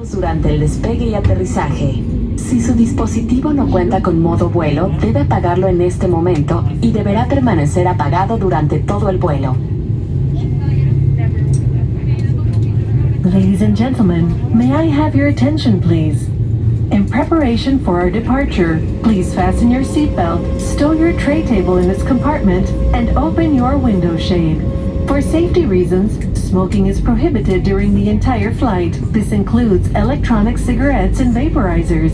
Durante el despegue y aterrizaje. Si su dispositivo no cuenta con modo vuelo, debe apagarlo en este momento y deberá permanecer apagado durante todo el vuelo. Ladies and gentlemen, may I have your attention, please? In preparation for our departure, please fasten your seatbelt, stow your tray table in its compartment, and open your window shade. For safety reasons, smoking is prohibited during the entire flight. This includes electronic cigarettes and vaporizers.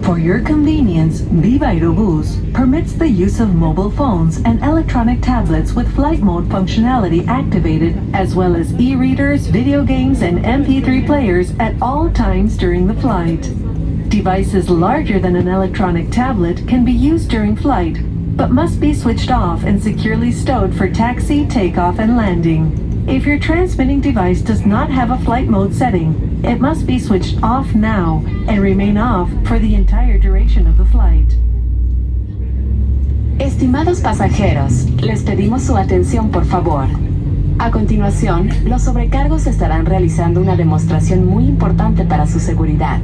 For your convenience, Viva Aerobus permits the use of mobile phones and electronic tablets with flight mode functionality activated, as well as e-readers, video games, and MP3 players at all times during the flight. Devices larger than an electronic tablet can be used during flight, but must be switched off and securely stowed for taxi, takeoff, and landing. If your transmitting device does not have a flight mode setting, it must be switched off now and remain off for the entire duration of the flight. Estimados pasajeros, les pedimos su atención por favor. A continuación, los sobrecargos estarán realizando una demostración muy importante para su seguridad.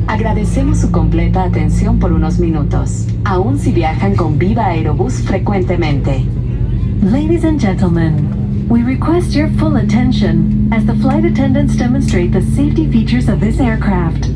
Agradecemos su completa atención por unos minutos, aun si viajan con Viva Aerobus frecuentemente. Ladies and gentlemen, we request your full attention as the flight attendants demonstrate the safety features of this aircraft.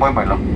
muévelo.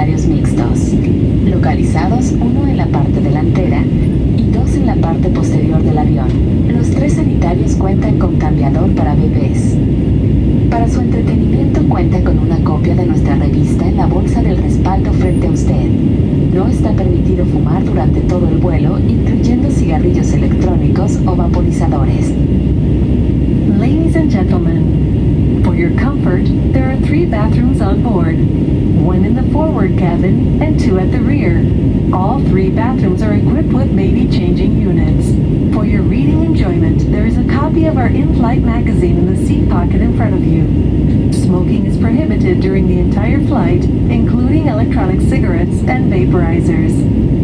sanitarios mixtos, localizados uno en la parte delantera y dos en la parte posterior del avión. Los 3 sanitarios cuentan con cambiador para bebés. Para su entretenimiento cuenta con una copia de nuestra revista en la bolsa del respaldo frente a usted. No está permitido fumar durante todo el vuelo, incluyendo cigarrillos electrónicos o vaporizadores. Ladies and gentlemen, for your comfort, there are 3 bathrooms on board. 1 in the forward cabin and 2 at the rear. All 3 bathrooms are equipped with baby changing units. For your reading enjoyment, there is a copy of our in-flight magazine in the seat pocket in front of you. Smoking is prohibited during the entire flight, including electronic cigarettes and vaporizers.